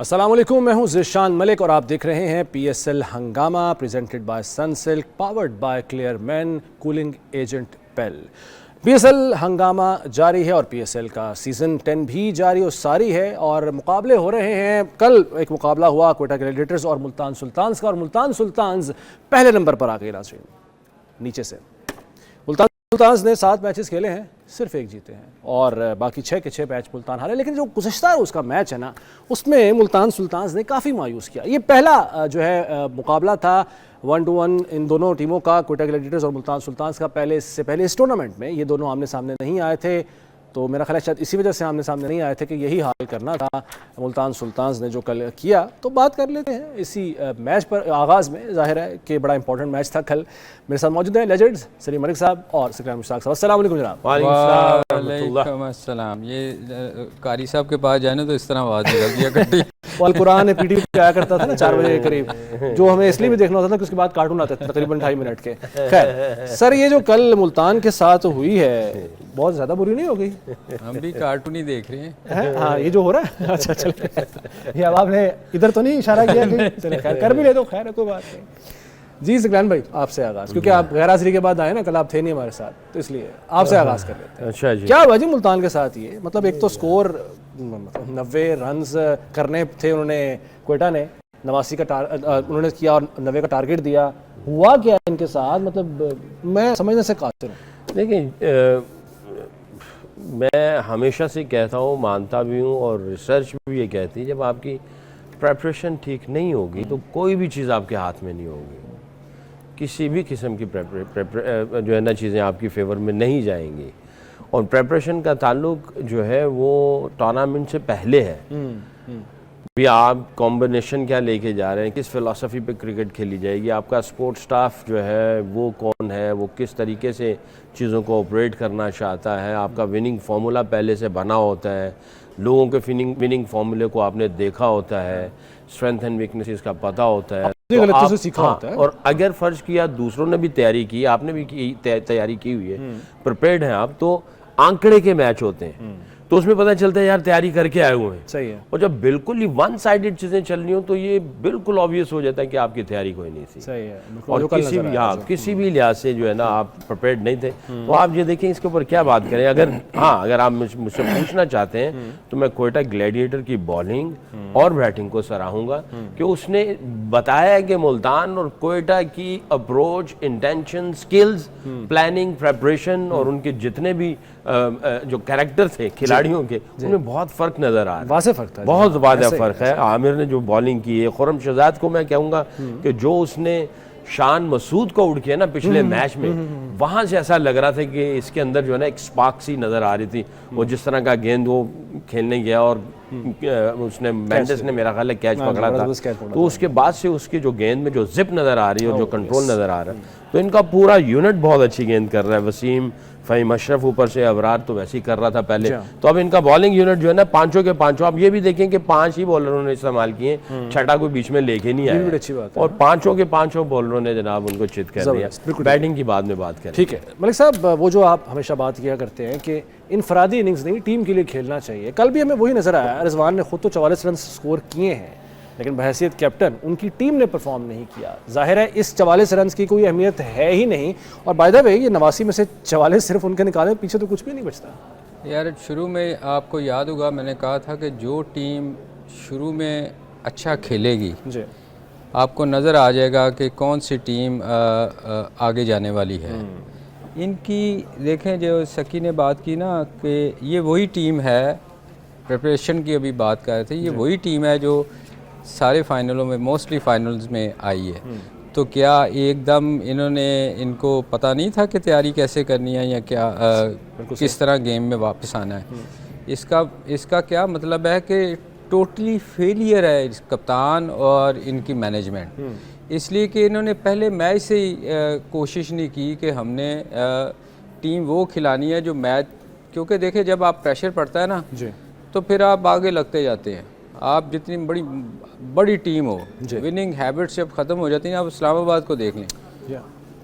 अस्सलाम वालेकुम, मैं हूं ज़िशान मलिक और आप देख रहे हैं PSL हंगामा presented by Sunsilk powered by Clear Men cooling agent पेल। PSL हंगामा जारी है और PSL का सीज़न 10 भी जारी और सारी है और मुकाबले हो रहे हैं। कल एक मुकाबला हुआ क्वेटा ग्लैडिएटर्स और मुल्तान सुल्तान्स का और मुल्तान सुल्तान्स पहले नंबर पर आ गई नाज़रीन नीचे से। मुल्तान सुल्तान्स ने 7 मैचेस खेले हैं, सिर्फ 1 जीते हैं और बाकी 6 के 6 मैच मुल्तान हारे। लेकिन जो गुज़श्ता उसका मैच है ना, उसमें मुल्तान सुल्तान्स ने काफ़ी मायूस किया। ये पहला जो है मुकाबला था 1-1 इन दोनों टीमों का, क्वेटा ग्लैडिएटर्स और मुल्तान सुल्तान्स का। इससे पहले इस टूर्नामेंट में ये दोनों आमने सामने नहीं आए थे, तो मेरा ख्याल है शायद इसी वजह से आमने सामने नहीं आए थे कि यही हाल करना था मुल्तान सुल्तान्स ने जो कल किया। तो बात कर लेते हैं इसी मैच पर। आगाज़ में जाहिर है कि बड़ा इंपॉर्टेंट मैच था कल। मेरे साथ मौजूद हैं लेजेंड्स सलीम मलिक साहब और सिकंदर मुश्ताक साहब। अस्सलाम वालेकुम जनाब। वालेकुम अस्सलाम। ये कारी साहब के पास जाने तो इस तरह आवाज़ निकलती है कट्टी। और कुरान PTV पे आया करता था ना 4 बजे के करीब, जो हमें इसलिए भी देखना होता था कि उसके बाद कार्टून आते थे तकरीबन 2.5 मिनट के। खैर सर, ये जो कल मुल्तान के साथ हुई है बहुत ज़्यादा बुरी नहीं हो गई? हम भी कार्टून ही देख रहे हैं। हाँ, ये जो हो रहा है। अच्छा चले, ये अब आपने इधर तो नहीं इशारा किया कि चले खैर कर भी ले दो, खैर है कोई बात नहीं। जी सिकंदर भाई, आपसे आगाज़, क्योंकि आप गैर हाजिरी के बाद आए ना, कल आप थे नहीं हमारे साथ, तो इसलिए आपसे आगाज़ कर लेते हैं। अच्छा जी, क्या हुआ जी मुल्तान के साथ? ये मतलब एक तो स्कोर 90 रन्स करने थे उन्होंने, क्वेटा ने 89 का उन्होंने किया और 90 का टारगेट दिया। हुआ क्या इनके साथ? मतलब मैं समझने से कासिर हूँ। देखिए मैं हमेशा से कहता हूँ, मानता भी हूँ और रिसर्च भी ये कहती है, जब आपकी प्रेपरेशन ठीक नहीं होगी तो कोई भी चीज़ आपके हाथ में नहीं होगी। किसी भी किस्म की जो है ना चीज़ें आपकी फेवर में नहीं जाएंगी। और प्रेपरेशन का ताल्लुक जो है वो टूर्नामेंट से पहले है। भी आप कॉम्बिनेशन क्या लेके जा रहे हैं, किस फिलॉसफी पे क्रिकेट खेली जाएगी, आपका सपोर्ट स्टाफ जो है वो कौन है, वो किस तरीके से चीज़ों को ऑपरेट करना चाहता है, आपका विनिंग फार्मूला पहले से बना होता है, लोगों के विनिंग फार्मूले को आपने देखा होता है, स्ट्रेंथ एंड वीकनेसेस का पता होता है, तो आप, सीखा होता है। और अगर फर्ज किया दूसरों ने भी तैयारी की, आपने भी तैयारी की हुई है, प्रिपेयर्ड हैं आप, तो आंकड़े के मैच होते हैं, तो उसमें पता चलता है यार तैयारी करके आए हुए हैं। सही है। और जब बिल्कुल ही वन साइडेड चीजें चल रही हो तो ये बिल्कुल ऑब्वियस हो जाता है कि आपकी तैयारी कोई नहीं थी। सही है। और किसी भी लिहाज से जो है ना आप प्रिपेयर्ड नहीं थे। तो आप ये देखें इसके ऊपर क्या बात करें। अगर आप मुझसे पूछना चाहते हैं तो मैं क्वेटा ग्लैडिएटर की बॉलिंग और बैटिंग को सराहूंगा कि उसने बताया है कि मुल्तान और क्वेटा की approach, intention, skills, planning, preparation और उनके जितने भी जो कैरेक्टर थे खिलाड़ियों के, उनमें बहुत फर्क नजर आ रहा है। वाज़ेह फर्क था, बहुत ज़्यादा फर्क है। आमिर ने जो बॉलिंग की है, खुर्रम शहजाद को मैं कहूँगा कि जो उसने शान मसूद को आउट किया ना पिछले मैच में, वहाँ से ऐसा लग रहा था कि इसके अंदर जो है ना एक स्पार्क सी नज़र आ रही थी। वो जिस तरह का गेंद वो खेलने गया और उसने मेंडिस ने मेरा ख्याल है कैच पकड़ा था, तो उसके बाद से उसकी जो गेंद में जो जिप नज़र आ रही है और जो कंट्रोल नज़र आ रहा है, तो इनका पूरा यूनिट बहुत अच्छी गेंद कर रहा है। वसीम, फ़हीम अशरफ, ऊपर से अबरार तो वैसे ही कर रहा था पहले, तो अब इनका बॉलिंग यूनिट जो है ना पांचों के पांचों, आप ये भी देखें कि 5 ही बॉलरों ने इस्तेमाल किए, छठा कोई बीच में लेके नहीं आया, अच्छी बात है। और पांचों के पांचों बॉलरों ने जनाब उनको चित कर दिया। बैटिंग की बाद में बात करें। ठीक है मलिक साहब, वो जो आप हमेशा बात किया करते हैं कि इनफरादी इनिंग्स नहीं, टीम के लिए खेलना चाहिए, कल भी हमें वही नजर आया। रिजवान ने खुद तो 44 रन स्कोर किए हैं, लेकिन बहैसियत कैप्टन उनकी टीम ने परफॉर्म नहीं किया। जाहिर है इस 44 रन की कोई अहमियत है ही नहीं। और बाय द वे ये 89 में से 44 सिर्फ उनके निकाले, पीछे तो कुछ भी नहीं बचता। यार शुरू में आपको याद होगा मैंने कहा था कि जो टीम शुरू में अच्छा खेलेगी जी, आपको नज़र आ जाएगा कि कौन सी टीम आगे जाने वाली है। इनकी देखें, जो सकी ने बात की ना कि ये वही टीम है, प्रिपरेशन की अभी बात कर रहे थे, ये वही टीम है जो सारे फाइनलों में, मोस्टली फाइनल्स में आई है। तो क्या एकदम इनको पता नहीं था कि तैयारी कैसे करनी है या क्या किस तरह गेम में वापस आना है? इसका क्या मतलब है कि टोटली फेलियर है इस कप्तान और इनकी मैनेजमेंट। इसलिए कि इन्होंने पहले मैच से ही कोशिश नहीं की कि हमने टीम वो खिलानी है जो मैच, क्योंकि देखिए जब आप प्रेशर पड़ता है ना जी, तो फिर आप आगे लगते जाते हैं। आप जितनी बड़ी टीम हो, विनिंग हैबिट्स जब ख़त्म हो जाती है, आप इस्लामाबाद को देख लें,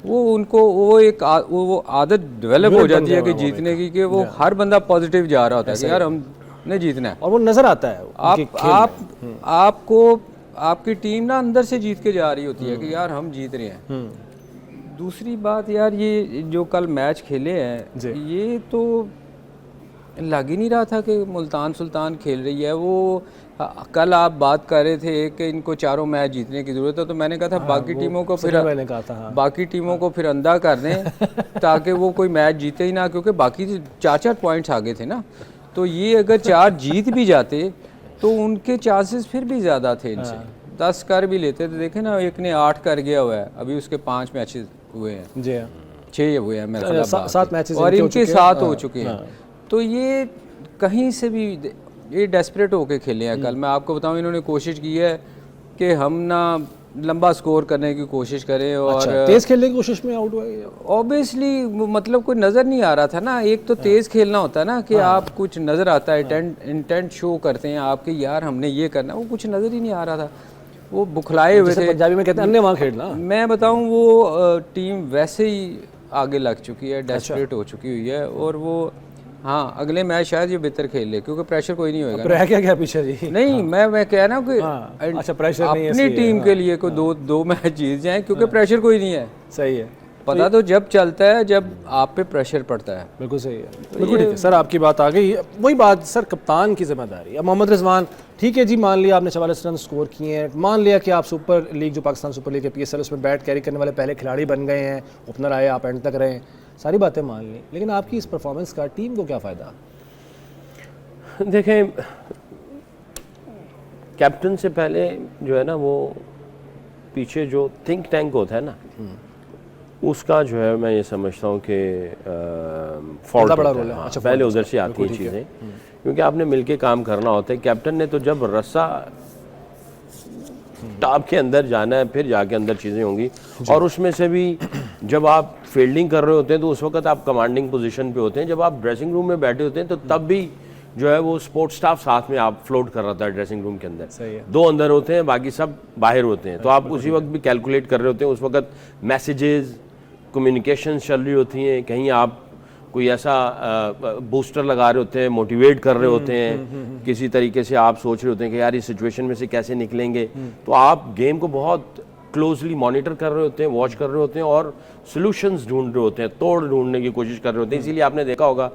वो आदत डेवलप हो जाती है कि जीतने की, कि वो हर बंदा पॉजिटिव जा रहा होता है कि यार हम नहीं जीतना है। हाँ। और वो नजर आता है उनके खेल में। आपको आपकी टीम ना अंदर से जीत के जा रही होती है कि यार हम जीत रहे हैं। दूसरी बात यार, ये जो कल मैच खेले हैं ये तो लग ही नहीं रहा था कि मुल्तान सुल्तान खेल रही है। वो कल आप बात कर रहे थे कि इनको चारों मैच जीतने की ज़रूरत है, तो मैंने कहा था बाकी टीमों को फिर मैंने कहा था बाकी टीमों को फिर अंधा कर दें ताकि वो कोई मैच जीते ही ना, क्योंकि बाकी 4-4 पॉइंट्स आगे थे ना। तो ये अगर 4 जीत भी जाते तो उनके चांसेस फिर भी ज़्यादा थे इनसे। 10 कर भी लेते तो देखे ना, एक ने 8 कर गया हुआ है, अभी उसके 5 मैचेस हुए हैं जी हाँ। 6 हुए हैं मेरे ख्याल 7 मैचेस और इनके 7 हो चुके हैं। तो ये कहीं से भी ये डेस्परेट होके खेले हैं कल। मैं आपको बताऊं, इन्होंने कोशिश की है कि हम ना लंबा स्कोर करने की कोशिश करें और तेज खेलने की कोशिश में आउट हुए। ऑब्वियसली मतलब कोई नज़र नहीं आ रहा था ना। एक तो तेज़ खेलना होता है ना कि आप कुछ नज़र आता है, इंटेंट शो करते हैं आपके, यार हमने ये करना, वो कुछ नज़र ही नहीं आ रहा था। वो बुखलाए हुए थे, पंजाबी में कहते हैं अन्य वहाँ खेलना। मैं बताऊं वो टीम वैसे ही आगे लग चुकी है, डेस्परेट हो चुकी हुई है। और वो हाँ, अगले मैच शायद ये बेहतर खेल ले क्योंकि प्रेशर कोई नहीं होएगा। रह क्या पीछे जी? नहीं, मैं कह रहा हूँ कि अच्छा प्रेशर नहीं है अपनी टीम के लिए कोई दो मैच जीत जाएं क्योंकि प्रेशर कोई नहीं है। सही है। पता तो जब चलता है जब आप पे प्रेशर पड़ता है। बिल्कुल सही है, बिल्कुल ठीक है सर, आपकी बात आ गई। वही बात सर, कप्तान की जिम्मेदारी। अब मोहम्मद रिजवान, ठीक है जी, मान लिया आपने 44 रन स्कोर किए हैं, मान लिया कि आप सुपर लीग जो पाकिस्तान सुपर लीग है PSL, उसमें बैट कैरी करने वाले पहले खिलाड़ी बन गए हैं, ओपनर आए, आप एंड तक रहे, सारी बातें मान ली, लेकिन आपकी इस परफॉर्मेंस का टीम को क्या फ़ायदा? देखें, कैप्टन से पहले जो है ना, वो पीछे जो थिंक टैंक होता है ना, उसका जो है मैं ये समझता हूँ कि फॉल्ट बड़ा रोल है। अच्छा, पहले उधर से आती हैं चीज़ें, क्योंकि आपने मिलके काम करना होता है। कैप्टन ने तो जब रस्सा टॉप के अंदर जाना है, फिर जाके अंदर चीज़ें होंगी। और उसमें से भी जब आप फील्डिंग कर रहे होते हैं तो उस वक्त आप कमांडिंग पोजीशन पे होते हैं। जब आप ड्रेसिंग रूम में बैठे होते हैं तो तब भी जो है वो स्पोर्ट्स स्टाफ साथ में आप फ्लोट कर रहा था ड्रेसिंग रूम के अंदर। सही है। 2 अंदर होते हैं, बाकी सब बाहर होते हैं। तो आप उसी वक्त भी कैलकुलेट कर रहे होते हैं। उस वक्त मैसेजेस, कम्युनिकेशन चल रही होती हैं, कहीं आप कोई ऐसा बूस्टर लगा रहे होते हैं, मोटिवेट कर रहे होते हैं, किसी तरीके से आप सोच रहे होते हैं कि यार इस सिचुएशन में से कैसे निकलेंगे। तो आप गेम को बहुत क्लोजली मॉनिटर कर रहे होते हैं, वॉच कर रहे होते हैं और सॉल्यूशंस ढूंढ रहे होते हैं, तोड़ ढूंढने की कोशिश कर रहे होते हैं। इसीलिए आपने देखा होगा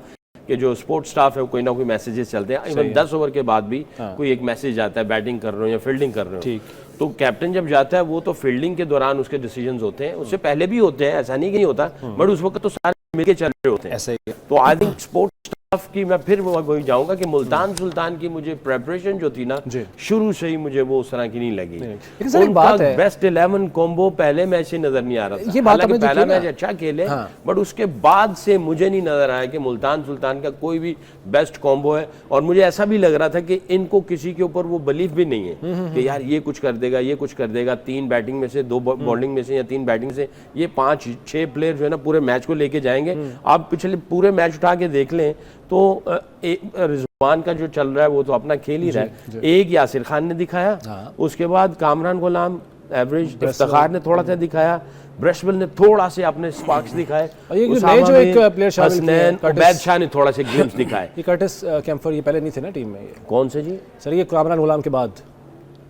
कि जो स्पोर्ट्स स्टाफ है वो कोई ना कोई मैसेजेस चलते हैं। इवन 10 ओवर के बाद भी कोई एक मैसेज आता है, बैटिंग कर रहे हो या फील्डिंग कर रहे हो। तो कैप्टन जब जाता है वो तो फील्डिंग के दौरान उसके डिसीजंस होते हैं, उससे पहले भी होते हैं, ऐसा नहीं कि नहीं होता, बट उस वक्त तो सारे मिलके चल रहे होते हैं। ऐसा ही है। तो आई थिंक स्पोर्ट्स स्टाफ की, मैं फिर वही जाऊंगा कि मुल्तान सुल्तान की मुझे प्रेपरेशन जो थी ना, शुरू से ही मुझे वो उस तरह की नहीं लगी। लेकिन सर एक बात है, बेस्ट 11 कॉम्बो पहले मैच से नजर नहीं आ रहा था। ये बात हमें पहला मैच अच्छा खेले, बट उसके बाद से मुझे नहीं नजर आया कि मुल्तान सुल्तान का कोई भी बेस्ट कॉम्बो है। और मुझे ऐसा भी लग रहा था कि इनको किसी के ऊपर वो बिलीफ भी नहीं है कि यार ये कुछ कर देगा, ये कुछ कर देगा। 3 बैटिंग में से 2 बॉलिंग में से या 3 बैटिंग से ये 5-6 प्लेयर जो है ना पूरे मैच को लेके जाएंगे। आप पिछले पूरे मैच उठा के देख लें तो रिजवान का जो चल रहा है वो तो अपना खेल ही रहा है। एक यासिर खान ने दिखाया, उसके बाद कामरान गुलाम एवरेज, इफ्तिखार ने थोड़ा सा दिखाया, ब्रशवेल ने थोड़ा से अपने स्पार्क्स दिखाए, उबैद शाह ने थोड़ा से ग्लिम्स दिखाए। ये कर्टिस कैम्फर ये पहले नहीं थे ना टीम में? ये कौन से जी सर? ये कामरान गुलाम के बाद।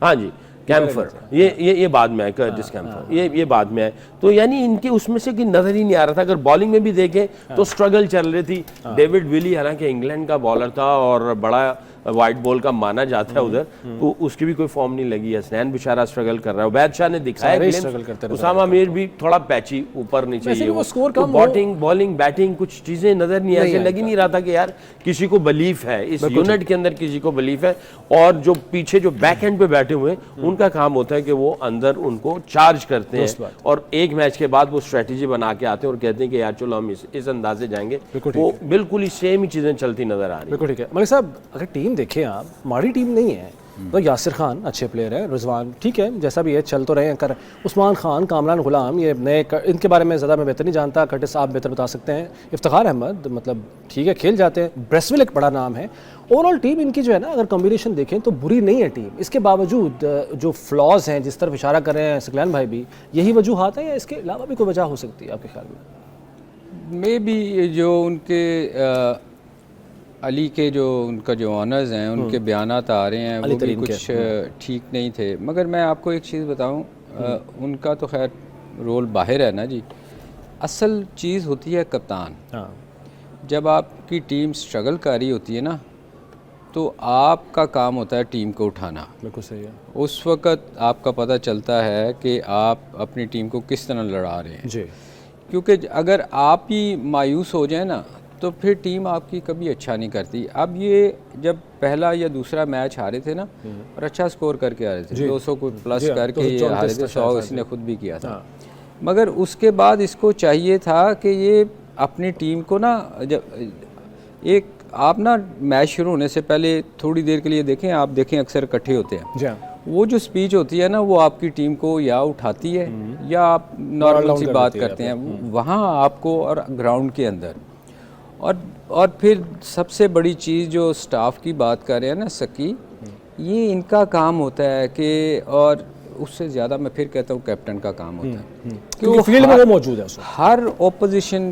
हाँ जी, कैम्फर ये बाद में है, कर्टिस कैम्फर ये बाद में है। तो यानी इनके उसमें से कि नजर ही नहीं आ रहा था। अगर बॉलिंग में भी देखें तो स्ट्रगल चल रही थी। डेविड विली हालांकि इंग्लैंड का बॉलर था और बड़ा वाइट बॉल का माना जाता है उधर, तो उसकी भी कोई फॉर्म नहीं लगी। हसनैन बेचारा स्ट्रगल कर रहा है, उबैद शाह ने दिखाया, उसामा मीर भी थोड़ा पैची ऊपर नीचे, ये बॉटिंग बॉलिंग बैटिंग कुछ चीजें नजर नहीं ऐसे लगी नहीं रहा था कि यार किसी को बिलीफ है इस यूनिट के अंदर, किसी को बिलीफ है। और जो पीछे जो बैक एंड पे बैठे हुए उनका काम होता है कि वो अंदर उनको चार्ज करते हैं और एक मैच के बाद वो स्ट्रेटेजी बना के आते हैं और कहते हैं कि यार चलो हम इस अंदाज से जाएंगे। वो बिल्कुल ही सेम ही चीजें चलती नजर आ रही है। बिल्कुल ठीक है मलिक साहब, अगर टीम देखें आप, माड़ी टीम नहीं है। तो यासिर खान अच्छे प्लेयर है, रिजवान ठीक है, जैसा भी है चल तो रहे हैं कर, उस्मान खान, कामरान गुलाम, ये नए इनके बारे में ज़्यादा मैं बेहतर नहीं जानता, कर्टिस आप बेहतर बता सकते हैं। इफ्तिखार अहमद मतलब ठीक है खेल जाते हैं, ब्रेसवेल एक बड़ा नाम है। ओवरऑल टीम इनकी जो है ना, अगर कॉम्बिनेशन देखें तो बुरी नहीं है टीम। इसके बावजूद जो फ्लॉज हैं, जिस तरफ इशारा कर रहे हैं सकलैन भाई भी, यही वजूहात है या इसके अलावा भी कोई वजह हो सकती है आपके ख्याल में? मे बी जो उनके अली के जो उनका जो ऑनर्स हैं उनके बयानात आ रहे हैं वो भी कुछ ठीक नहीं थे, मगर मैं आपको एक चीज़ बताऊं, उनका तो खैर रोल बाहर है ना जी, असल चीज़ होती है कप्तान। हाँ। जब आपकी टीम स्ट्रगल कर रही होती है ना, तो आपका काम होता है टीम को उठाना। बिल्कुल सही है उस वक़्त आपका पता चलता है कि आप अपनी टीम को किस तरह लड़ा रहे हैं जी। क्योंकि अगर आप ही मायूस हो जाए ना तो फिर टीम आपकी कभी अच्छा नहीं करती। अब ये जब पहला या दूसरा मैच हारे थे ना और अच्छा स्कोर करके आ रहे थे, 200 को प्लस करके ये हारे थे, 100 इसने खुद भी किया था। मगर उसके बाद इसको चाहिए था कि ये अपनी टीम को ना, जब एक आप ना मैच शुरू होने से पहले थोड़ी देर के लिए देखें, आप देखें अक्सर इकट्ठे होते हैं जी हाँ। वो जो स्पीच होती है ना वो आपकी टीम को या उठाती है या आप नॉर्मल सी बात करते हैं वहाँ आपको, और ग्राउंड के अंदर। और फिर सबसे बड़ी चीज़ जो स्टाफ की बात कर रहे हैं ना सकी, ये इनका काम होता है कि, और उससे ज़्यादा मैं फिर कहता हूँ कैप्टन का काम होता है कि वो फील्ड में वो मौजूद है उस वक्त। हर ओपोजिशन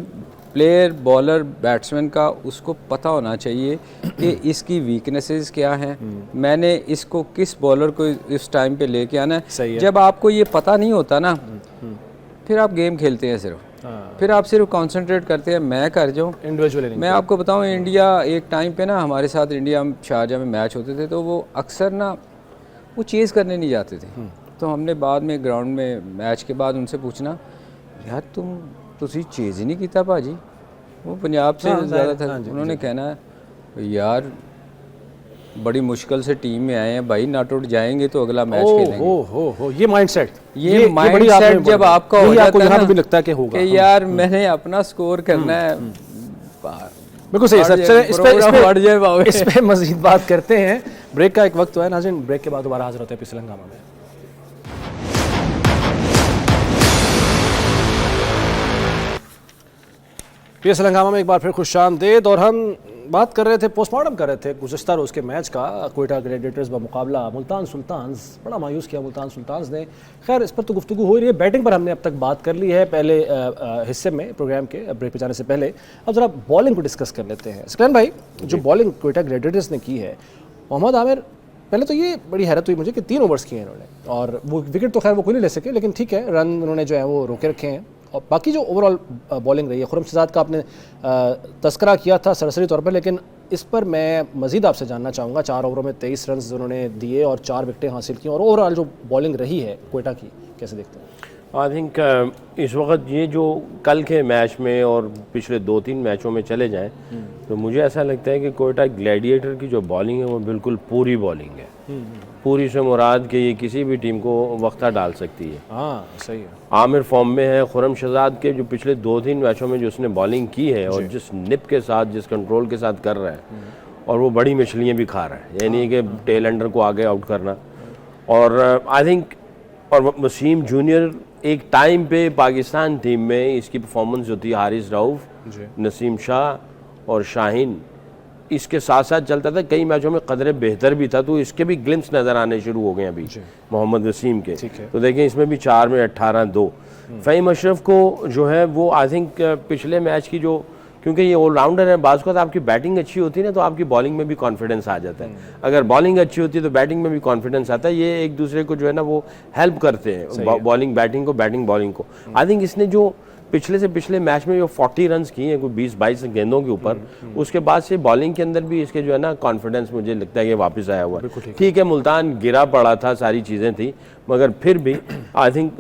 प्लेयर, बॉलर, बैट्समैन का उसको पता होना चाहिए कि इसकी वीकनेसेस क्या हैं, मैंने इसको किस बॉलर को इस टाइम पे लेके आना है। जब आपको ये पता नहीं होता ना फिर आप गेम खेलते हैं सिर्फ, फिर आप सिर्फ कंसंट्रेट करते हैं मैं कर जाऊँ इंडिविजुअली। मैं आपको बताऊं, इंडिया एक टाइम पे ना हमारे साथ इंडिया शारजाह में मैच होते थे तो वो अक्सर ना वो चेज़ करने नहीं जाते थे। तो हमने बाद में ग्राउंड में मैच के बाद उनसे पूछना, यार तुसी चेज़ ही नहीं किया भाजी, वो पंजाब से ज़्यादा था। उन्होंने कहना यार बड़ी मुश्किल से टीम में आए हैं भाई, नॉट आउट जाएंगे तो अगला मैच खेलेंगे। ये माइंडसेट, ये माइंडसेट जब आपका हो जाता है ना भी लगता है कि होगा कि यार मैंने अपना स्कोर करना है। बिल्कुल सही है। इस पे मजीद बात करते हैं, ब्रेक का एक वक्त तो है नाज़रीन, ब्रेक के बाद दोबारा हाजिर होते हैं पीएसएल हंगामा में। पीएसएल हंगामा में एक बार फिर खुशामदीद। और हम बात कर रहे थे, पोस्टमार्टम कर रहे थे गुज़िश्ता रोज़ के मैच का, कोयटा ग्लैडिएटर्स मुकाबला मुल्तान सुल्तान्स। बड़ा मायूस किया मुल्तान सुल्तान्स ने। खैर इस पर तो गुफ्तगू हो रही है, बैटिंग पर हमने अब तक बात कर ली है पहले हिस्से में प्रोग्राम के, ब्रेक पे जाने से पहले। अब ज़रा बॉलिंग को डिस्कस कर लेते हैं। सकलैन भाई, जो बॉलिंग कोयटा ग्लैडिएटर्स ने की है, मोहम्मद आमिर, पहले तो ये बड़ी हैरत हुई मुझे कि 3 ओवर्स किए इन्होंने, और वो विकेट तो खैर वो कोई नहीं ले सके, लेकिन ठीक है रन उन्होंने जो है वो रोके रखे हैं। और बाकी जो ओवरऑल बॉलिंग रही है, खुर्रम शहजाद का आपने तस्करा किया था सरसरी तौर पर, लेकिन इस पर मैं मज़ीद आपसे जानना चाहूँगा। 4 ओवरों में 23 रन उन्होंने दिए और 4 विकेटें हासिल की, और ओवरऑल जो बॉलिंग रही है कोयटा की, कैसे देखते हैं? आई थिंक इस वक्त ये जो कल के मैच में और पिछले 2-3 मैचों में चले जाएं तो मुझे ऐसा लगता है कि कोयटा ग्लैडिएटर की जो बॉलिंग है वो बिल्कुल पूरी बॉलिंग है। पूरी से मुराद कि ये किसी भी टीम को वक्ता डाल सकती है। हाँ सही है। आमिर फॉर्म में है। खुर्रम शहजाद के जो पिछले 2-3 मैचों में जो उसने बॉलिंग की है और जिस निप के साथ, जिस कंट्रोल के साथ कर रहा है, और वो बड़ी मछलियाँ भी खा रहा है, यानी कि टेल एंडर को आगे आउट करना। और आई थिंक और वसीम जूनियर एक टाइम पे पाकिस्तान टीम में इसकी परफॉर्मेंस जो थी, हारिस रऊफ़, नसीम शाह और शाहीन, इसके साथ साथ चलता था। कई मैचों में कदरे बेहतर भी था, तो इसके भी ग्लिम्स नज़र आने शुरू हो गए अभी मोहम्मद वसीम के। तो देखें इसमें भी 4 में 18-2। फ़हीम अशरफ को जो है वो आई थिंक पिछले मैच की जो, क्योंकि ये ऑलराउंडर है, बाज़ को आपकी बैटिंग अच्छी होती है ना तो आपकी बॉलिंग में भी कॉन्फिडेंस आ जाता है। अगर बॉलिंग अच्छी होती है तो बैटिंग में भी कॉन्फिडेंस आता है। ये एक दूसरे को जो है ना वो हेल्प करते हैं, बॉलिंग बैटिंग को, बैटिंग बॉलिंग को। आई थिंक इसने जो पिछले से पिछले मैच में जो 40 रन किए हैं, कोई 20-22 गेंदों के ऊपर, उसके बाद से बॉलिंग के अंदर भी इसके जो है ना कॉन्फिडेंस मुझे लगता है कि वापस आया हुआ है। ठीक है मुल्तान गिरा पड़ा था, सारी चीज़ें थी, मगर फिर भी आई थिंक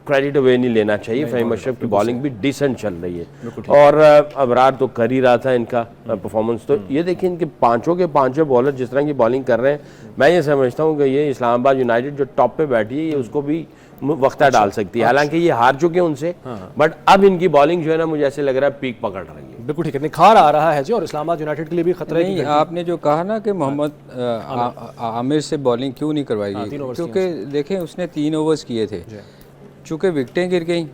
क्रेडिट अवे नहीं लेना चाहिए। फ़हीम अशरफ की बॉलिंग भी डिसेंट चल रही है, और अबरार तो कर ही रहा था इनका परफॉर्मेंस। तो ये देखिए इनके पांचों के पांचों बॉलर जिस तरह की बॉलिंग कर रहे हैं, मैं ये समझता हूँ कि ये इस्लामाबाद यूनाइटेड जो टॉप पे बैठी है, ये उसको भी वक्ता डाल सकती है। हालांकि ये हार चुके हैं उनसे, बट अब इनकी बॉलिंग जो है ना मुझे ऐसे लग रहा है पीक पकड़ रही है। बिल्कुल ठीक है, निखार आ रहा है जी, और इस्लामाबाद यूनाइटेड के लिए भी खतरा नहीं। आपने जो कहा ना कि मोहम्मद आमिर से बॉलिंग क्यों नहीं करवाई गई, क्योंकि देखें उसने 3 ओवर्स किए थे, चूँकि विकटें गिर गई,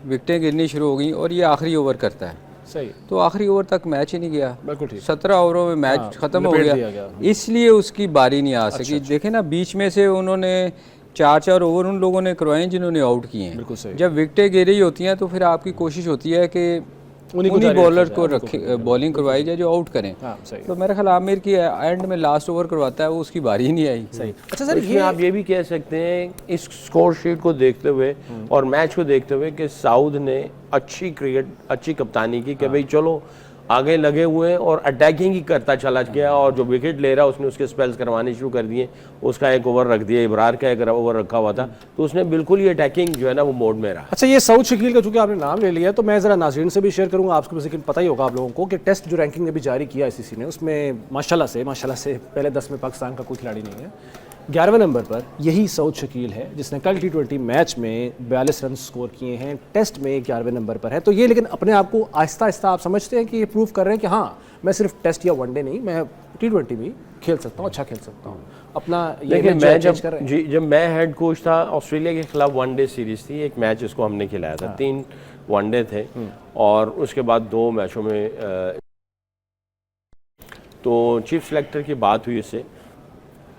विकटें गिरनी शुरू हो गई, और ये आखिरी ओवर करता है। सही, तो आखिरी ओवर तक मैच ही नहीं गया। बिल्कुल ठीक। 17 ओवरों में मैच खत्म हो गया, इसलिए उसकी बारी नहीं आ सकी। देखें ना बीच में से उन्होंने 4-4 ओवर उन लोगों ने करवाए जिन्होंने आउट किए हैं। जब विकटें गिर रही होती हैं तो फिर आपकी कोशिश होती है कि उन्हीं बॉलर को रखे बॉलिंग करवाई जाए जो आउट करें। हाँ, सही। तो मेरा ख्याल आमिर की एंड में लास्ट ओवर करवाता है, वो उसकी बारी ही नहीं आई। सही। अच्छा सर, इसमें आप ये भी कह सकते हैं इस स्कोर शीट को देखते हुए और मैच को देखते हुए कि साउथ ने अच्छी क्रिकेट, अच्छी कप्तानी की कि भाई चलो आगे लगे हुए हैं और अटैकिंग ही करता चला गया, और जो विकेट ले रहा उसने उसके स्पेल्स करवाने शुरू कर दिए। उसका एक ओवर रख दिया, इब्रार का एक ओवर रखा हुआ था, तो उसने बिल्कुल ही अटैकिंग जो है ना वो मोड में रहा। अच्छा, ये सऊद शकील का चूंकि आपने नाम ले लिया तो मैं ज़रा नाज़रीन से भी शेयर करूंगा, आपको लेकिन पता ही होगा आप लोगों को कि टेस्ट जो रैंकिंग अभी जारी किया ICC ने, उसमें माशाल्लाह से पहले 10 में पाकिस्तान का कोई खिलाड़ी नहीं है। 11वें नंबर पर यही सऊद शकील है जिसने कल T20 मैच में 42 रन स्कोर किए हैं, टेस्ट में 11वें नंबर पर है। तो ये लेकिन अपने आप को आहिस्ता आहिस्ता आप समझते हैं कि ये प्रूव कर रहे हैं कि हाँ, मैं सिर्फ टेस्ट या वनडे नहीं, मैं T20 भी खेल सकता हूँ, अच्छा खेल सकता हूँ अपना। लेकिन मैं जब मैं हेड कोच था, ऑस्ट्रेलिया के खिलाफ वनडे सीरीज थी, एक मैच इसको हमने खिलाया था। 3 वनडे थे और उसके बाद 2 मैचों में तो चीफ सिलेक्टर की बात हुई इससे,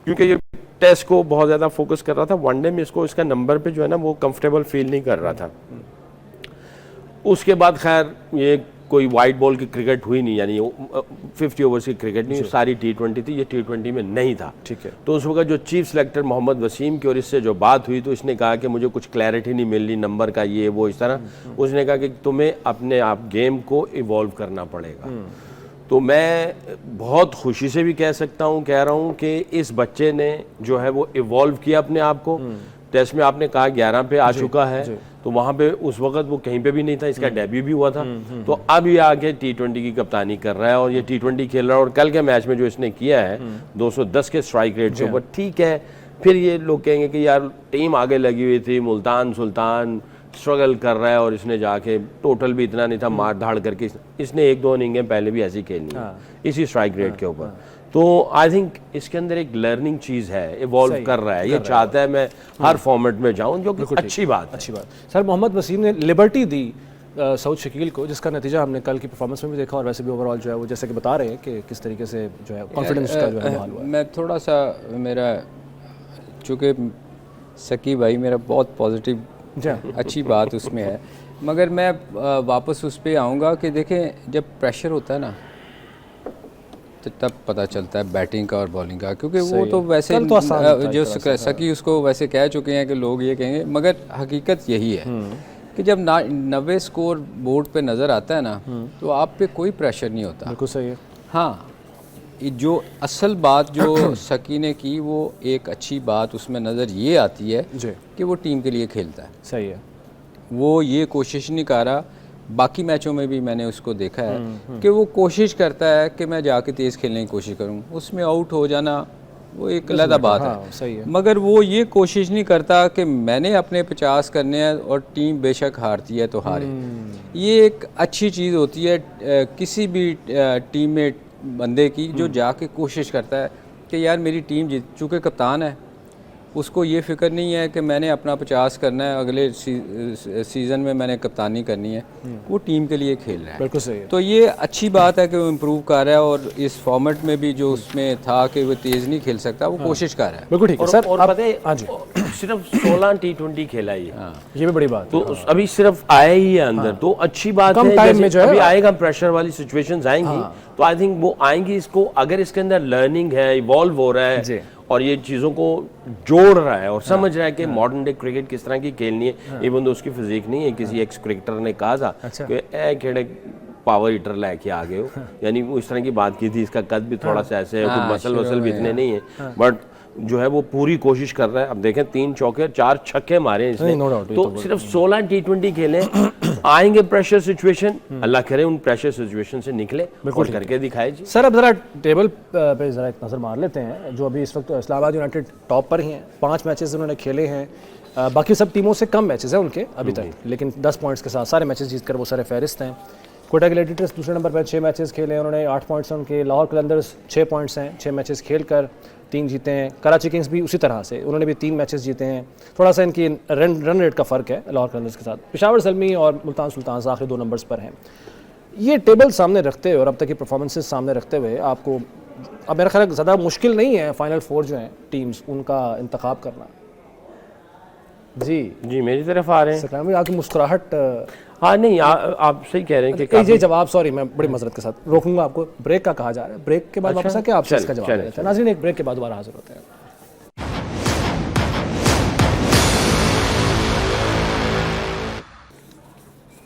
क्योंकि ये टेस्ट को बहुत ज़्यादा फोकस कर रहा था, वनडे में इसको इसका नंबर पे जो है ना वो कंफर्टेबल फील नहीं कर रहा था। उसके बाद खैर ये कोई वाइट बॉल की क्रिकेट हुई नहीं, यानी 50 ओवर्स की क्रिकेट नहीं, सारी T20 थी, ये T20 में नहीं था। ठीक है। तो उस वक्त जो चीफ सिलेक्टर मोहम्मद वसीम की और इससे जो बात हुई तो इसने कहा कि मुझे कुछ क्लैरिटी नहीं मिल रही नंबर का, ये वो इस तरह। उसने कहा कि तुम्हें अपने आप गेम को इवॉल्व करना पड़ेगा। तो मैं बहुत खुशी से भी कह रहा हूँ कि इस बच्चे ने जो है वो इवॉल्व किया अपने आप को। टेस्ट में आपने कहा 11 पे आ चुका है, तो वहाँ पे उस वक्त वो कहीं पे भी नहीं था, इसका डेब्यू भी हुआ था। तो अब ये आके T20 की कप्तानी कर रहा है और ये T20 खेल रहा है, और कल के मैच में जो इसने किया है 210 के स्ट्राइक रेट के ऊपर, ठीक है। फिर ये लोग कहेंगे कि यार टीम आगे लगी हुई थी, मुल्तान सुल्तान स्ट्रगल कर रहा है और इसने जाके टोटल भी इतना नहीं था, मार धाड़ करके इसने 1-2 इनिंगें पहले भी ऐसी खेलनी है इसी स्ट्राइक रेट के ऊपर। तो आई थिंक इसके अंदर एक लर्निंग चीज़ है, इवॉल्व कर रहा है, ये चाहता है मैं हर फॉर्मेट में जाऊं, जो कि अच्छी बात है। सर, मोहम्मद वसीम ने लिबर्टी दी सऊद शकील को, जिसका नतीजा हमने कल की परफॉर्मेंस में भी देखा और वैसे भी ओवरऑल जो है वो जैसे कि बता रहे हैं कि किस तरीके से जो है कॉन्फिडेंस का जो है हाल हुआ है। मैं थोड़ा सा, मेरा चूँकि सकी भाई मेरा बहुत पॉजिटिव अच्छी बात उसमें है, मगर मैं वापस उस पर आऊँगा कि देखें जब प्रेशर होता है ना तो तब पता चलता है बैटिंग का और बॉलिंग का, क्योंकि वो तो वैसे जो सकी उसको वैसे कह चुके हैं कि लोग ये कहेंगे, मगर हकीकत यही है कि जब 90 स्कोर बोर्ड पे नज़र आता है ना तो आप पे कोई प्रेशर नहीं होता। बिल्कुल सही है। हाँ, जो असल बात जो सकी ने की वो एक अच्छी बात उसमें नज़र ये आती है कि वो टीम के लिए खेलता है। सही है। वो ये कोशिश नहीं कर रहा, बाकी मैचों में भी मैंने उसको देखा है कि वो कोशिश करता है कि मैं जाके तेज़ खेलने की कोशिश करूं, उसमें आउट हो जाना वो एक अलग बात है। सही है। मगर वो ये कोशिश नहीं करता कि मैंने अपने 50 करने हैं और टीम बेशक हारती है तो हारे। ये एक अच्छी चीज़ होती है किसी भी टीम में बंदे की, जो जाके कोशिश करता है कि यार मेरी टीम जीत, चूँकि कप्तान है उसको ये फिक्र नहीं है कि मैंने अपना 50 करना है, अगले सीज़न में मैंने कप्तानी करनी है, वो टीम के लिए खेल रहा है। बिल्कुल सही है। तो ये अच्छी बात है कि वो इम्प्रूव कर रहा है, और इस फॉर्मेट में भी जो उसमें था कि वो तेज़ नहीं खेल सकता, वो कोशिश कर रहा है। बिल्कुल ठीक है सर। और पता है सिर्फ 16 T20 खेला है ये भी बड़ी बात तो अभी सिर्फ आया ही है अंदर, तो अच्छी बात है। टाइम में जो है अभी आएगा, प्रेशर वाली सिचुएशंस आएंगी तो आई थिंक वो आएंगी, इसको अगर इसके अंदर लर्निंग है, इवॉल्व हो रहा है और ये चीज़ों को जोड़ रहा है और समझ रहा है कि मॉडर्न डे क्रिकेट किस तरह की खेलनी है। इवन तो उसकी फिजिक नहीं है, किसी एक्स क्रिकेटर ने कहा था कि खेड़े पावर हीटर लेके आ गए हो, यानी वो इस तरह की बात की थी। इसका कद भी थोड़ा सा ऐसे है, कुछ मसल वसल भी इतने नहीं है, बट जो है वो पूरी कोशिश कर रहा है। अब देखें 3 चौके 4 छक्के मारे इसने, तो सिर्फ 16 T20 खेले। आएंगे प्रेशर सिचुएशन, अल्लाह करे उन प्रेशर सिचुएशन से निकले और करके दिखाए जी। सर अब जरा टेबल पे जरा एक नज़र मार लेते हैं, जो अभी इस वक्त इस्लामाबाद यूनाइटेड टॉप पर ही हैं, 5 मैचेस उन्होंने खेले हैं, बाकी सब टीमों से कम मैचेस हैं उनके अभी तक, लेकिन 10 पॉइंट्स के साथ सारे मैचेस जीतकर वो सारे फहरिस्त हैं। कोटा ग्लैडिएटर्स दूसरे नंबर पर 6 मैचेस खेले हैं उन्होंने, 8 पॉइंट्स हैं उनके। लाहौर कलंदर्स 6 पॉइंट्स हैं, 6 मैचेस खेलकर 3 जीते हैं। कराची किंग्स भी उसी तरह से, उन्होंने भी 3 मैचेस जीते हैं। थोड़ा सा इनकी रन रेट का फ़र्क है लाहौर कलंदर्स के साथ। पेशावर ज़ल्मी और मुल्तान सुल्तान आखिरी 2 नंबर्स पर हैं। ये टेबल सामने रखते हुए और अब तक की परफॉर्मेंसेस सामने रखते हुए आपको अब मेरा ख्याल ज़्यादा मुश्किल नहीं है फाइनल 4 जो हैं टीम्स, उनका इंतखाब करना। जी जी मेरी तरफ आ रहे हैं। सकराम भाई, आपकी मुस्कुराहट हाँ नहीं आप सही कह रहे हैं कि ये जवाब, सॉरी मैं बड़ी मजरत के साथ रोकूंगा आपको, ब्रेक का कहा जा रहा है, ब्रेक के बाद वापस आके आपसे इसका जवाब लेते हैं। नाज़रीन, एक ब्रेक के बाद दोबारा हाजिर होते हैं।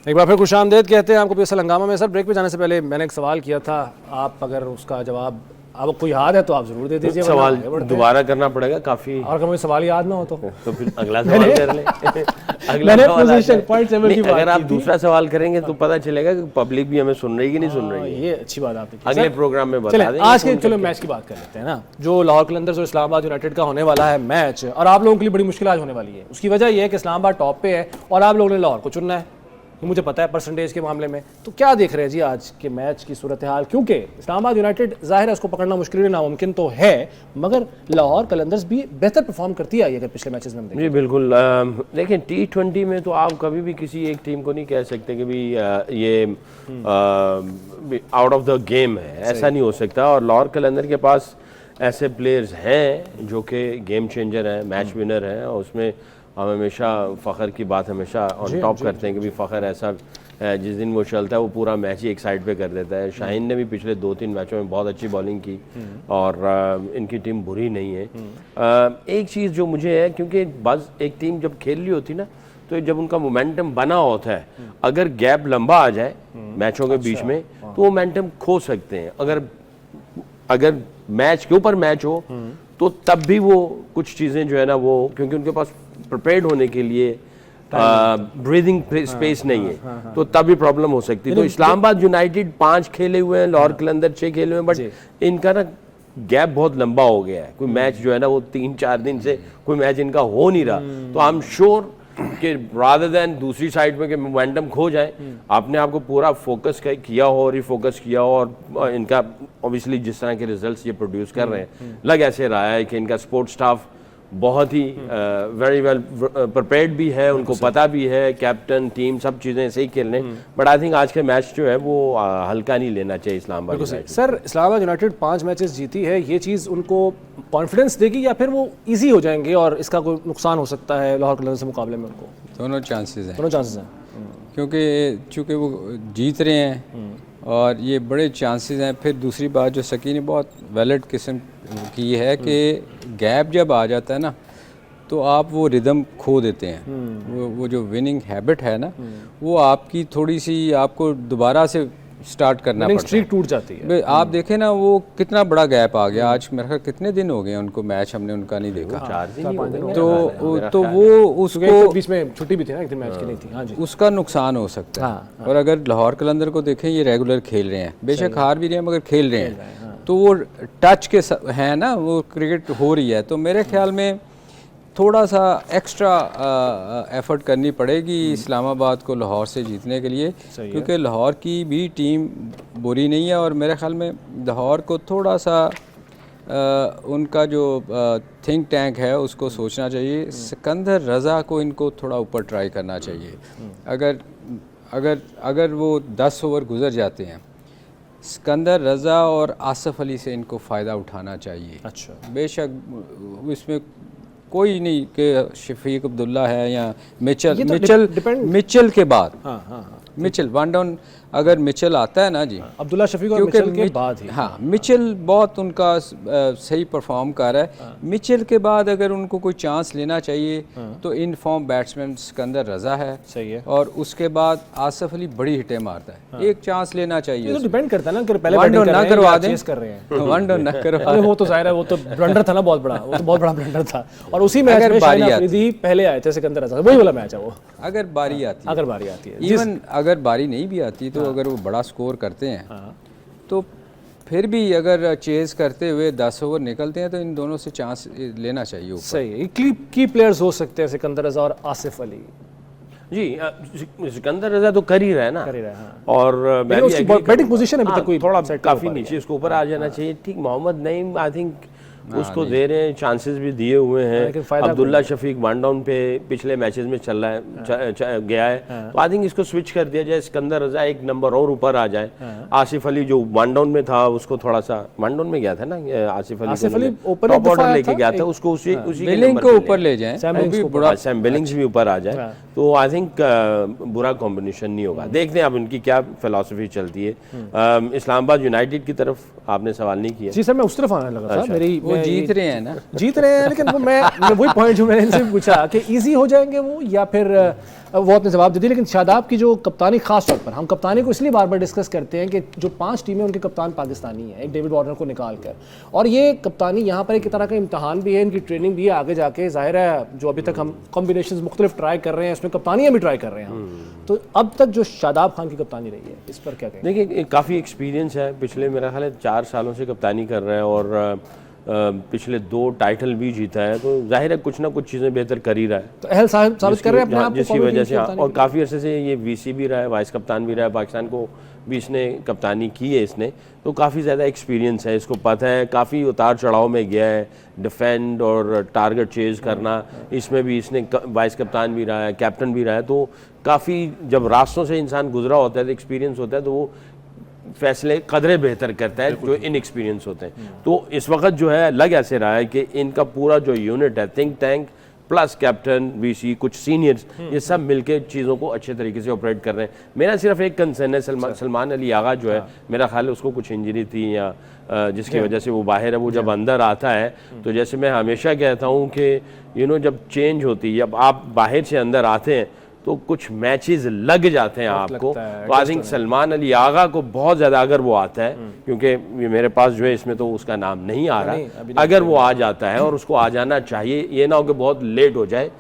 एक बार फिर खुशामदेद कहते हैं आपको पीएसएल हंगामा में। सर, ब्रेक पे जाने से पहले मैंने एक सवाल किया था, आप अगर उसका जवाब आपको कोई याद है तो आप जरूर दे दीजिए। सवाल दोबारा करना पड़ेगा काफी, और अगर मुझे सवाल याद ना हो तो फिर अगला सवाल कर लें। अगला मैंने सवाल पोजीशन आता है। पॉइंट टेबल की नहीं, बात अगर आप की थी। दूसरा सवाल करेंगे तो पता चलेगा कि पब्लिक भी हमें सुन रही है कि नहीं सुन रही है। ये अच्छी बात आपने की। अगले सर, प्रोग्राम में बता चलें, देंगे। आज के चलो मैच की बात कर लेते हैं ना, जो लाहौर कलंदर्स और इस्लामाबाद यूनाइटेड का होने वाला है मैच, और आप लोगों के लिए बड़ी मुश्किल आज होने वाली है। उसकी वजह यह है कि इस्लामाबाद टॉप पे है और आप लोगों ने लाहौर को चुनना है, मुझे पता है परसेंटेज के मामले में। तो क्या देख रहे हैं जी आज के मैच की सूरत हाल? क्योंकि इस्लामाबाद यूनाइटेड जाहिर है उसको पकड़ना मुश्किल नामुमकिन तो है, मगर लाहौर कलंदर्स भी बेहतर परफॉर्म करती आई अगर पिछले मैचेस में हम देखें। जी बिल्कुल। देखें T20 में तो आप कभी भी किसी एक टीम को नहीं कह सकते कि भी ये आउट ऑफ द गेम है, ऐसा नहीं हो सकता। और लाहौर कलंदर के पास ऐसे प्लेयर्स हैं जो कि गेम चेंजर हैं, मैच विनर हैं, और उसमें हम हमेशा फ़ख्र की बात हमेशा ऑन टॉप करते हैं कि भी फ़ख्र ऐसा है जिस दिन वो चलता है वो पूरा मैच ही एक साइड पे कर देता है। शाहीन ने भी पिछले 2-3 मैचों में बहुत अच्छी बॉलिंग की और इनकी टीम बुरी नहीं है। एक चीज़ जो मुझे है, क्योंकि बस एक टीम जब खेल रही होती ना, तो जब उनका मोमेंटम बना होता है, अगर गैप लंबा आ जाए मैचों के बीच में तो वो मोमेंटम खो सकते हैं। अगर मैच के ऊपर मैच हो तो तब भी वो कुछ चीज़ें जो है ना वो, क्योंकि उनके पास प्रिपेयर्ड होने के लिए ब्रीदिंग स्पेस नहीं है, तो तब भी प्रॉब्लम हो सकती है। तो इस्लामाबाद यूनाइटेड 5 खेले हुए हैं, लाहौर कलंदर 6 खेले हुए हैं, बट इनका ना गैप बहुत लंबा हो गया है। कोई मैच जो है ना वो 3-4 दिन से कोई मैच इनका हो नहीं रहा। तो आई एम श्योर कि रादर देन दूसरी साइड में कि मोमेंटम खो जाए, आपने आपको पूरा फोकस किया हो, रिफोकस किया हो, और इनका ऑब्वियसली जिस तरह के रिजल्ट्स ये प्रोड्यूस कर रहे हैं, लग ऐसे रहा है कि इनका स्पोर्ट स्टाफ बहुत ही वेरी वेल प्रिपेयर्ड भी है, उनको पता भी है, कैप्टन टीम सब चीज़ें ऐसे ही खेल रहे हैं। बट आई थिंक आज के मैच जो है वो हल्का नहीं लेना चाहिए Islamabad United. Sir, Islamabad United 5 matches जीती है, ये चीज़ उनको कॉन्फिडेंस देगी या फिर वो इजी हो जाएंगे और इसका कोई नुकसान हो सकता है लाहौर कलंदर से मुकाबले में? उनको दोनों चांसेस हैं, दोनों चांसेस हैं, क्योंकि चूँकि वो जीत रहे हैं और ये बड़े चांसेस हैं। फिर दूसरी बात जो सकी ने बहुत वैलिड किस्म की है कि गैप जब आ जाता है ना तो आप वो रिदम खो देते हैं। वो जो विनिंग हैबिट है ना, वो आपकी थोड़ी सी आपको दोबारा से स्टार्ट करना पड़ता है, स्ट्रीक टूट जाती है। आप देखें ना वो कितना बड़ा गैप आ गया। आज मेरे ख्याल कितने दिन हो गए उनको मैच हमने उनका नहीं देखा, 4 दिन ही हो गए। तो वो उसको बीच में छुट्टी भी थी ना, एक दिन मैच की नहीं थी। हाँ जी, उसका नुकसान हो सकता है। और अगर लाहौर कलंदर को देखें, ये रेगुलर खेल रहे हैं, बेशक हार भी रहे हैं मगर खेल रहे हैं, तो वो टच के हैं ना, वो क्रिकेट हो रही है। तो मेरे ख्याल में थोड़ा सा एक्स्ट्रा एफर्ट करनी पड़ेगी इस्लामाबाद को लाहौर से जीतने के लिए, क्योंकि लाहौर की भी टीम बुरी नहीं है। और मेरे ख्याल में लाहौर को थोड़ा सा उनका जो थिंक टैंक है उसको सोचना चाहिए। सिकंदर रज़ा को इनको थोड़ा ऊपर ट्राई करना चाहिए। अगर वो 10 ओवर गुजर जाते हैं, सिकंदर रज़ा और आसिफ अली से इनको फ़ायदा उठाना चाहिए। अच्छा, बेशक इसमें कोई नहीं कि शफीक अब्दुल्ला है या मिचल मिचल के बाद, मिचल वन डाउन अगर मिचल आता है ना जी, अब्दुल्ला शफीक और मिचेल के बाद ही, हाँ मिचेल बहुत उनका सही परफॉर्म कर रहा है। मिचेल के बाद अगर उनको कोई चांस लेना चाहिए तो इन फॉर्म बैट्समैन सिकंदर रज़ा है, सही है, और उसके बाद आसिफ अली बड़ी हिटें मारता है। एक चांस लेना चाहिए। तो डिपेंड करता है ना कि पहले वन डाउन ना करवा दें, कर रहे हैं, वन डाउन ना करवा। अरे वो तो जाहिर है, वो तो ब्लंडर था ना बहुत बड़ा, वो तो बहुत बड़ा ब्लंडर था। और उसी मैच में शाहीन अफरीदी पहले आए थे सिकंदर रज़ा, वही वाला मैच है वो। अगर बारी आती है, अगर बारी आती है, इवन अगर बारी नहीं भी आती तो अगर वो बड़ा स्कोर करते हैं तो फिर भी अगर चेज करते हुए 10 ओवर निकलते हैं तो इन दोनों से चांस लेना चाहिए। सही है, की प्लेयर्स हो सकते हैं सिकंदर रज़ा और आसिफ अली। जी सिकंदर रज़ा तो कर ही रहा है ना, कर ही रहा है, हाँ। और मैं भी बैटिंग पोजीशन अभी तक कोई थोड़ा काफ़ी नीचे, उसको ऊपर आ जाना चाहिए। ठीक, मोहम्मद नईम आई थिंक उसको दे रहे हैं, चांसेस भी दिए हुए लेकिन हैं। फायदा अब्दुल्ला शफीक वन डाउन पे पिछले मैचेस में चल रहा है, गया है, तो आई थिंक इसको स्विच कर दिया जाए, सिकंदर रजा एक नंबर और ऊपर आ जाए। आसिफ अली जो वन डाउन में था उसको थोड़ा सा, वन डाउन में गया था ना आसिफ अली टॉप ऑर्डर लेके गया था, उसको उसी बिलिंग को ऊपर ले जाएं, सैम बिलिंग्स भी ऊपर आ जाए, तो आई थिंक बुरा कॉम्बिनेशन नहीं होगा। देखते हैं अब उनकी क्या फिलॉसफी चलती है। इस्लामाबाद यूनाइटेड की तरफ आपने सवाल नहीं किया। जी सर, मैं उस तरफ आने लगा था। मेरी वो जीत रहे हैं ना, जीत रहे हैं, लेकिन वो मैं वही पॉइंट जो मैंने इनसे पूछा कि इजी हो जाएंगे वो, या फिर वो आपने जवाब दे दिया। लेकिन शादाब की जो कप्तानी, खास तौर पर हम कप्तानी को इसलिए बार बार डिस्कस करते हैं कि जो 5 टीमें उनके कप्तान पाकिस्तानी हैं, एक डेविड वार्नर को निकाल कर, और ये कप्तानी यहाँ पर एक तरह का इम्तहान भी है, इनकी ट्रेनिंग भी है, आगे जाके जाहिर है जो अभी तक हम कॉम्बिनेशन मुख्तलिफ ट्राई कर रहे हैं, उसमें कप्तानियाँ भी ट्राई कर रहे हैं हम। तो अब तक जो शादाब खान की कप्तानी रही है, इस पर क्या कहेंगे? देखिए काफ़ी एक्सपीरियंस है, पिछले मेरा ख्याल है 4 सालों से कप्तानी कर रहे हैं और पिछले 2 टाइटल भी जीता है, तो जाहिर है कुछ ना कुछ चीज़ें बेहतर कर ही रहा है, तो अहल साबित कर रहे हैं अपने आप को, जिसकी वजह से। और काफ़ी अर्से से ये वीसी भी रहा है, वाइस कप्तान भी रहा है, पाकिस्तान को भी इसने कप्तानी की है इसने, तो काफ़ी ज़्यादा एक्सपीरियंस है, इसको पता है, काफ़ी उतार चढ़ाव में गया है, डिफेंड और टारगेट चेज करना, इसमें भी इसने वाइस कप्तान भी रहा है, कैप्टन भी रहा है, तो काफ़ी जब रास्तों से इंसान गुजरा होता है तो एक्सपीरियंस होता है, तो वो फैसले कदरे बेहतर करता है जो इन एक्सपीरियंस होते हैं। तो इस वक्त जो है लग ऐसे रहा है कि इनका पूरा जो यूनिट है, think tank plus captain, VC, कुछ सीनियर्स, ये सब मिलके चीज़ों को अच्छे तरीके से ऑपरेट कर रहे हैं। मेरा सिर्फ एक कंसर्न है, सलमान अली आगा जो है, मेरा ख्याल है उसको कुछ इंजरी थी या जिसकी वजह से वो बाहर है, वो जब अंदर आता है तो जैसे मैं हमेशा कहता हूँ कि जब चेंज होती है, जब आप बाहर से अंदर आते हैं तो कुछ मैचेस लग जाते हैं आपको, तो आई थिंक सलमान अली आगा को बहुत ज़्यादा, अगर वो आता है, क्योंकि मेरे पास जो है इसमें तो उसका नाम नहीं आ रहा, अगर वो आ जाता है, और उसको आ जाना चाहिए, ये ना हो कि बहुत लेट हो जाए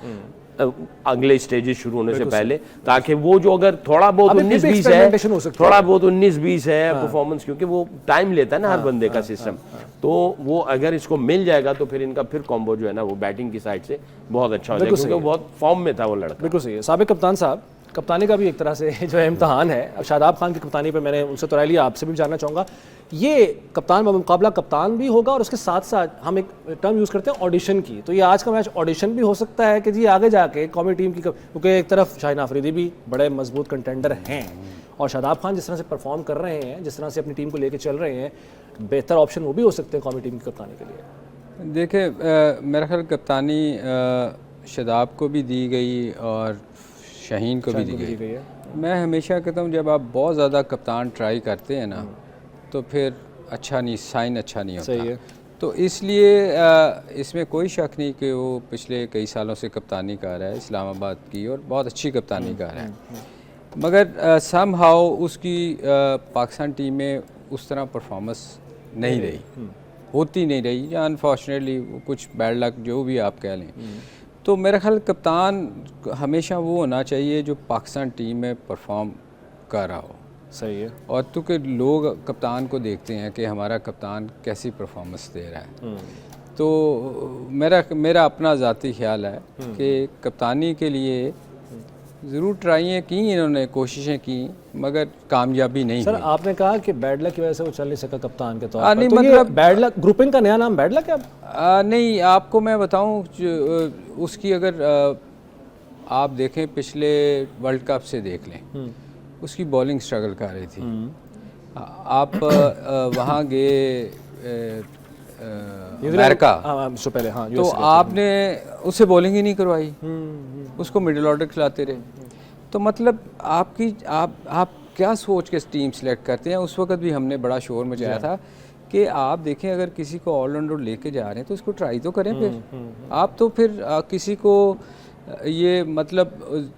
अगले स्टेजेस शुरू होने से पहले, ताकि वो जो अगर थोड़ा बहुत 19-20 है, थोड़ा बहुत 19-20 है परफॉर्मेंस, क्योंकि वो टाइम लेता है ना हर बंदे का सिस्टम, तो वो अगर इसको मिल जाएगा तो फिर इनका फिर कॉम्बो जो है ना वो बैटिंग की साइड से बहुत अच्छा हो जाएगा, क्योंकि वो बहुत फॉर्म में था वो लड़का। बिल्कुल सही है। साबिक कप्तान साहब, कप्तानी का भी एक तरह से जो है इम्तहान है। अब शादाब खान की कप्तानी पर मैंने उनसे तो राय लिया, आपसे भी जानना चाहूँगा, ये कप्तान मुकाबला कप्तान भी होगा और उसके साथ साथ हम एक टर्म यूज़ करते हैं ऑडिशन की, तो ये आज का मैच ऑडिशन भी हो सकता है कि जी आगे जाके कौमी टीम की, क्योंकि एक तरफ शाहीन आफरीदी भी बड़े मजबूत कंटेंडर हैं और शादाब खान जिस तरह से परफॉर्म कर रहे हैं, जिस तरह से अपनी टीम को लेकर चल रहे हैं, बेहतर ऑप्शन वो भी हो सकते हैं कौमी टीम की कप्तानी के लिए। देखिए मेरा ख्याल कप्तानी शादाब को भी दी गई और शाहीन को भी दी गई है। मैं हमेशा कहता हूँ जब आप बहुत ज़्यादा कप्तान ट्राई करते हैं ना तो फिर अच्छा नहीं, साइन अच्छा नहीं होता। सही है। तो इसलिए इसमें कोई शक नहीं कि वो पिछले कई सालों से कप्तानी कर रहा है इस्लामाबाद की, और बहुत अच्छी कप्तानी कर रहा है, मगर सम हाउ उसकी पाकिस्तान टीम में उस तरह परफॉर्मेंस नहीं रही, होती नहीं रही, या अनफॉर्चुनेटली कुछ बैड लक जो भी आप कह लें। तो मेरा ख्याल कप्तान हमेशा वो होना चाहिए जो पाकिस्तान टीम में परफॉर्म कर रहा हो। सही है। और क्योंकि लोग कप्तान को देखते हैं कि हमारा कप्तान कैसी परफॉर्मेंस दे रहा है, तो मेरा अपना ज़ाती ख्याल है कि कप्तानी के लिए ज़रूर ट्राइयाँ की इन्होंने, कोशिशें की, मगर कामयाबी नहीं सर हुई। आपने कहा कि बैड लक की वजह से वो चल नहीं सका कप्तान के तौर पर, नहीं, तो मतलब बैड लक, ग्रुपिंग का नया नाम बैड लक है? नहीं, आपको मैं बताऊं उसकी अगर आप देखें पिछले वर्ल्ड कप से देख लें, उसकी बॉलिंग स्ट्रगल कर रही थी। आप वहाँ गए अमेरिका से पहले, हाँ, तो आपने उससे बॉलिंग ही नहीं करवाई, उसको मिडिल ऑर्डर खिलाते रहे। तो मतलब आप क्या सोच के टीम सेलेक्ट करते हैं? उस वक्त भी हमने बड़ा शोर मचाया था कि आप देखें अगर किसी को ऑलराउंडर लेके जा रहे हैं तो उसको ट्राई तो करें। फिर आप तो फिर किसी को ये मतलब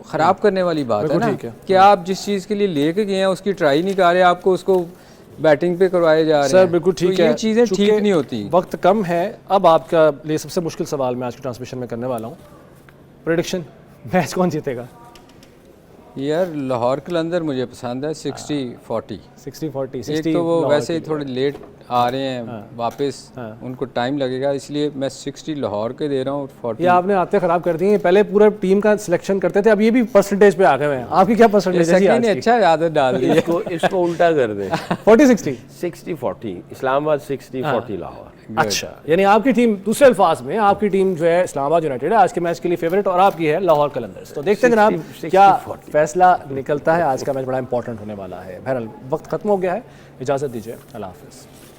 ख़राब करने वाली बात है ना कि आप जिस चीज़ के लिए लेके गए हैं उसकी ट्राई नहीं कर रहे, आपको उसको बैटिंग पे करवाए जा रहे हैं। सर बिल्कुल ठीक है, ये चीज़ें ठीक नहीं होती। वक्त कम है, अब आपका लिए सबसे मुश्किल सवाल मैं आज की ट्रांसमिशन में करने वाला हूँ। प्रेडिक्शन, मैच कौन जीतेगा? यार लाहौर कलंदर मुझे पसंद है 60-40। 60-40। एक तो वो वैसे ही थोड़े लेट आ रहे हैं वापस, उनको टाइम लगेगा, इसलिए मैं 60 लाहौर के दे रहा हूँ। 40 ये आपने आते ख़राब कर दिए, पहले पूरा टीम का सिलेक्शन करते थे, अब ये भी परसेंटेज पे आ गए हैं। आपकी क्या परसेंटेज है? ने अच्छा आदत डाल दी है। इसको उल्टा कर दें 40-60। 60-40 इस्लामाबाद, 60-40 लाहौर। अच्छा, यानी आपकी टीम, दूसरे अल्फाज में आपकी टीम जो है इस्लामाबाद यूनाइटेड है आज के मैच के लिए फेवरेट, और आपकी है लाहौर कलंदर्स। तो देखते हैं जनाब 60, क्या 40। फैसला निकलता है। आज का मैच बड़ा इंपॉर्टेंट होने वाला है। बहरहाल वक्त खत्म हो गया है, इजाज़त दीजिए, अल्लाह हाफिज़।